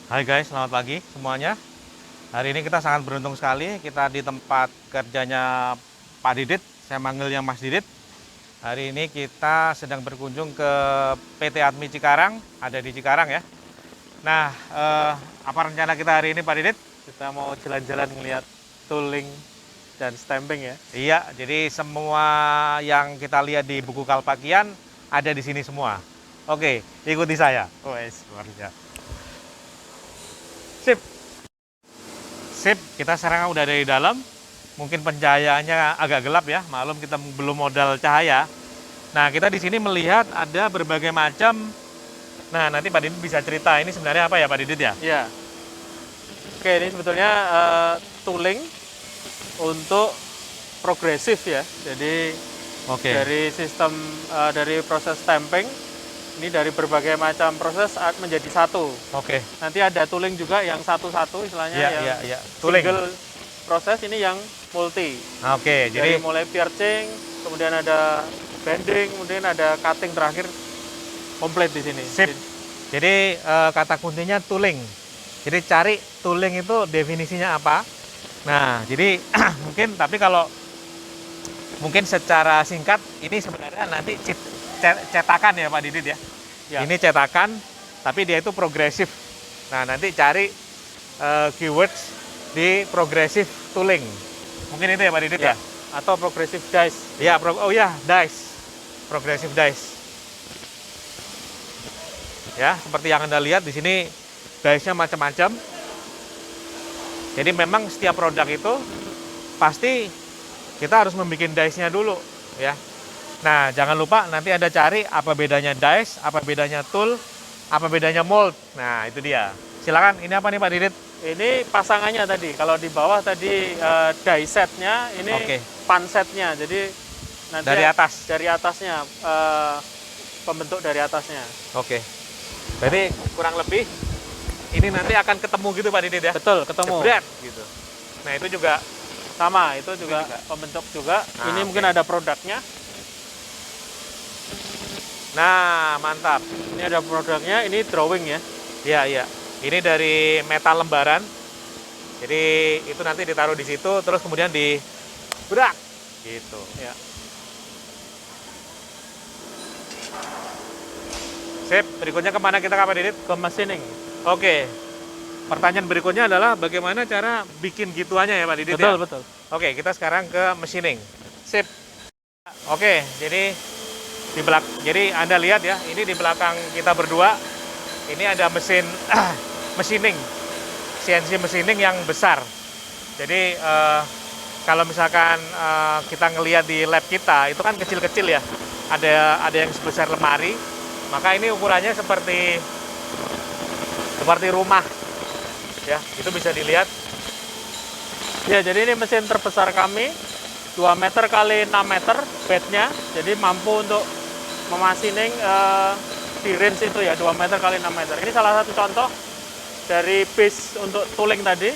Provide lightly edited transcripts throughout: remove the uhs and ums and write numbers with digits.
Hai guys, selamat pagi semuanya. Hari ini kita sangat beruntung sekali, kita di tempat kerjanya Pak Didit, saya manggilnya Mas Didit. Hari ini kita sedang berkunjung ke PT Admi Cikarang, ada di Cikarang ya. Nah, apa rencana kita hari ini Pak Didit? Kita mau jalan-jalan ngeliat tooling dan stamping ya. Iya, jadi semua yang kita lihat di buku Kalpakian ada di sini semua. Oke, ikuti saya. Wes, luar biasa. Sip. Sip, kita sekarang udah ada di dalam. Mungkin pencahayaannya agak gelap ya, maklum kita belum modal cahaya. Nah, kita di sini melihat ada berbagai macam. Nah, nanti Pak Didit bisa cerita ini sebenarnya apa ya Pak Didit ya? Iya. Oke, ini sebetulnya tooling untuk progresif ya. Jadi Oke. dari sistem dari proses stamping ini dari berbagai macam proses menjadi satu. Oke. Nanti ada tooling juga yang satu-satu istilahnya Iya, yang iya, iya. Tooling. single proses, ini yang multi. Oke, Dari jadi mulai piercing, kemudian ada bending, kemudian ada cutting, terakhir komplit di sini. sip. Jadi kata kuncinya tooling. Jadi cari tooling itu definisinya apa? Nah, jadi mungkin tapi kalau mungkin secara singkat ini sebenarnya nanti cetakan ya Pak Didit ya. Ya. Ini cetakan, tapi dia itu progresif. Nah, nanti cari keywords di progresif tooling. Mungkin itu ya Pak Didit ya? Ya, atau progressive dice. Ya, oh ya, dice. Progresif dice. Ya, seperti yang Anda lihat di sini dice-nya macam-macam. Jadi memang setiap produk itu pasti kita harus membuat dice-nya dulu ya. Nah, jangan lupa nanti Anda cari apa bedanya dice, apa bedanya tool, apa bedanya mold. Nah, itu dia. Silakan, ini apa nih Pak Didit? Ini pasangannya tadi. Kalau di bawah tadi die setnya, ini Oke. pan setnya. Jadi nanti Dari atas. dari atasnya pembentuk dari atasnya. Oke. Berarti kurang lebih ini nanti akan ketemu gitu Pak Didit ya? Betul, ketemu. Jebret gitu. Nah, itu juga Sama, itu juga pembentuk juga. Nah, Ini oke. mungkin ada produknya. nah, mantap. Ini ada produknya, ini drawing ya. Iya, iya. Ini dari metal lembaran. Jadi itu nanti ditaruh di situ, terus kemudian di berak gitu. Ya. Sip, berikutnya kemana kita Pak Didit? Ke machining. Oke. Pertanyaan berikutnya adalah bagaimana cara bikin gituannya ya Pak Didit Betul, ya? betul. Oke, kita sekarang ke machining. Sip. Oke, jadi jadi Anda lihat ya, ini di belakang kita berdua ini ada mesin machining. CNC machining yang besar. Jadi kalau misalkan kita ngelihat di lab kita itu kan kecil-kecil ya. Ada yang sebesar lemari. Maka ini ukurannya seperti rumah. Ya, itu bisa dilihat. Ya, jadi ini mesin terbesar kami. 2 meter kali 6 meter bednya. Jadi mampu untuk memachining di range itu ya, 2 meter kali 6 meter. Ini salah satu contoh dari base untuk tooling tadi,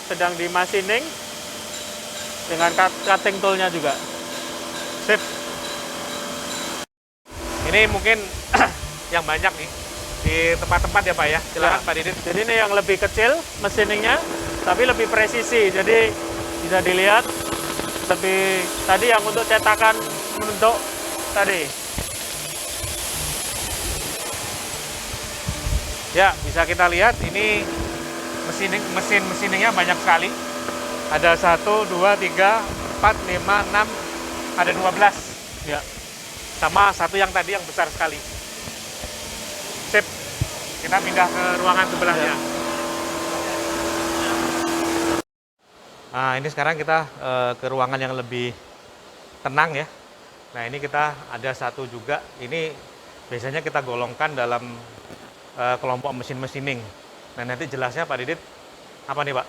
sedang di machining dengan cutting toolnya juga. Sip. Ini mungkin yang banyak nih di tempat-tempat ya Pak ya. Silakan Ya. Pak Didit. Jadi ini yang lebih kecil machiningnya, tapi lebih presisi. Jadi bisa dilihat lebih tadi yang untuk cetakan bentuk tadi. Ya, bisa kita lihat ini mesinnya banyak sekali. Ada 1, 2, 3, 4, 5, 6, ada 12. Ya. Sama satu yang tadi yang besar sekali. Sip. Kita pindah ke ruangan sebelahnya. Ya. Nah, ini sekarang kita ke ruangan yang lebih tenang ya. Nah, ini kita ada satu juga. Ini biasanya kita golongkan dalam kelompok mesin machining. Nah, nanti jelasnya Pak Didit apa nih Pak?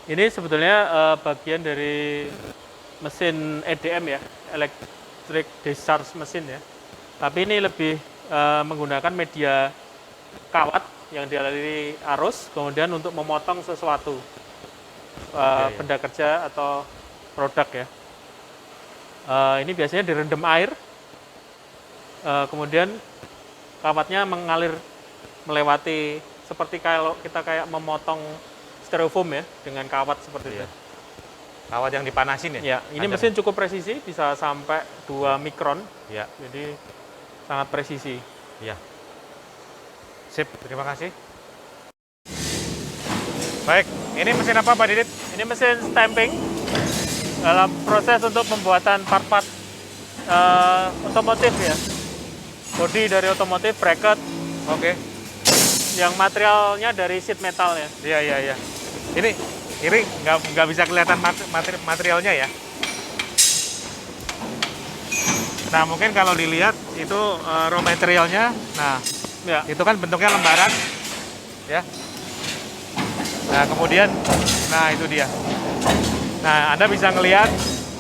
Ini sebetulnya bagian dari mesin EDM ya, electric discharge mesin ya. Tapi ini lebih menggunakan media kawat yang dialiri arus, kemudian untuk memotong sesuatu benda kerja atau produk ya. Ini biasanya direndam air, kemudian kawatnya mengalir melewati seperti kalau kita kayak memotong styrofoam ya dengan kawat seperti Iya. itu. Kawat yang dipanasin ya? Ya, ini Ada. mesin cukup presisi, bisa sampai 2 mikron, Ya, jadi sangat presisi. iya. Sip, terima kasih. Baik, ini mesin apa Pak Didit? Ini mesin stamping dalam proses untuk pembuatan part-part otomotif ya. Bodi dari otomotif, bracket, Oke. yang materialnya dari sheet metal ya. Iya, iya, iya. Ini nggak bisa kelihatan materialnya ya. Nah, mungkin kalau dilihat itu raw materialnya. Nah, Ya, itu kan bentuknya lembaran, ya. Nah, kemudian, nah itu dia. Nah, Anda bisa ngelihat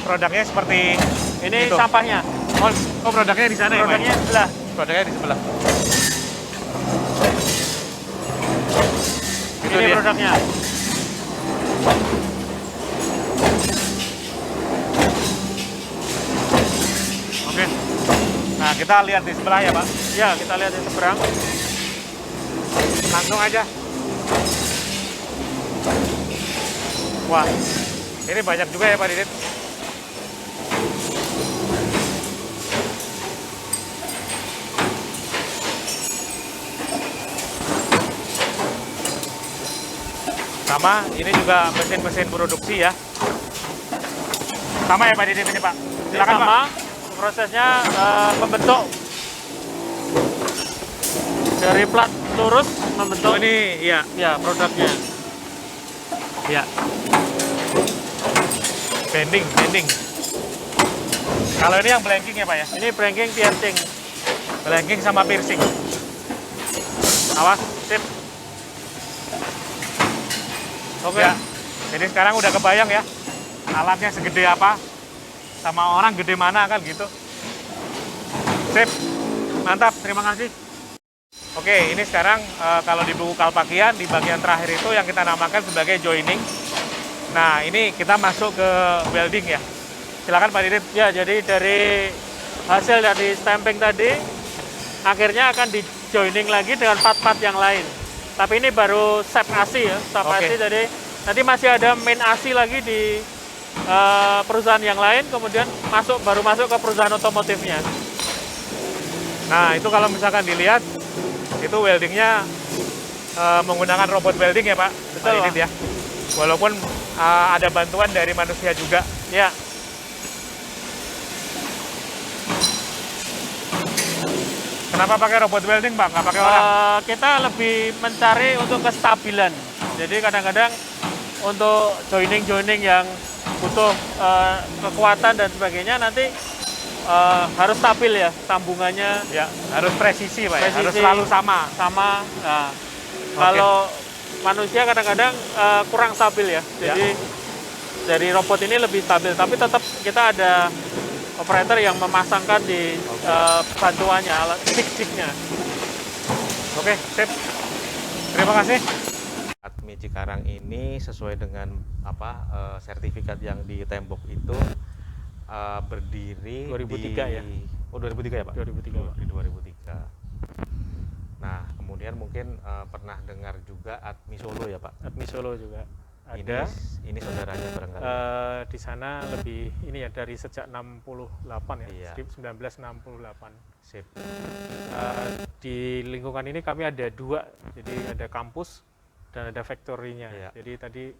produknya seperti ini itu. sampahnya. Oh, produknya di sana ya, Pak? Produknya sebelah. Produknya di sebelah. Itu Ini dia. produknya. Oke. Nah, kita lihat di sebelah ya, Pak. Ya, kita lihat di seberang. Langsung aja. Wah, ini banyak juga ya Pak Didit. Sama, ini juga mesin-mesin produksi ya. Sama ya Pak Didit ini Pak. Ini Silakan Pak. sama, prosesnya membentuk dari plat lurus membentuk Oh, ini ya, ya produknya. ya. Bending, bending. Kalau ini yang blanking ya Pak ya? Ini branking piercing. Blanking sama piercing. Awas, sip. Oke. Ya. Jadi sekarang udah kebayang ya, alatnya segede apa, sama orang gede mana kan gitu. Sip, mantap, terima kasih. Oke, ini sekarang kalau di buku Kalpakian, di bagian terakhir itu yang kita namakan sebagai joining. Nah, ini kita masuk ke welding ya. Silakan Pak Didit. Ya, jadi dari hasil dari stamping tadi, akhirnya akan di joining lagi dengan part-part yang lain. Tapi ini baru sub ASI ya, sub Oke. ASI. Jadi nanti masih ada main ASI lagi di perusahaan yang lain, kemudian baru masuk ke perusahaan otomotifnya. Nah, itu kalau misalkan dilihat, itu weldingnya menggunakan robot welding ya Pak? Betul, Pak Didit ya. Walaupun ada bantuan dari manusia juga. Ya, Kenapa pakai robot welding Pak? Nggak pakai orang? kita lebih mencari untuk kestabilan. Jadi kadang-kadang untuk joining-joining yang butuh kekuatan dan sebagainya nanti harus stabil ya sambungannya Ya, harus presisi Pak ya? Presisi. Harus selalu sama. sama. Nah, kalau manusia kadang-kadang kurang stabil ya. Ya. Jadi dari robot ini lebih stabil, tapi tetap kita ada operator yang memasangkan di bantuannya, alat stick-sticknya. Oke, sip. Terima kasih. Admi Cikarang ini sesuai dengan sertifikat yang di tembok itu berdiri 2003 di ya? Oh, 2003 ya, Pak? 2003, Pak. Di 2003. Nah, kemudian mungkin pernah dengar juga Admi Solo ya, Pak? Admi Solo juga ada. Ini saudaranya barangkali. Di sana lebih ini ya dari sejak 68 ya, Iya. 1968. Sip. Di lingkungan ini kami ada 2, jadi ada kampus dan ada factory-nya. Iya. Jadi tadi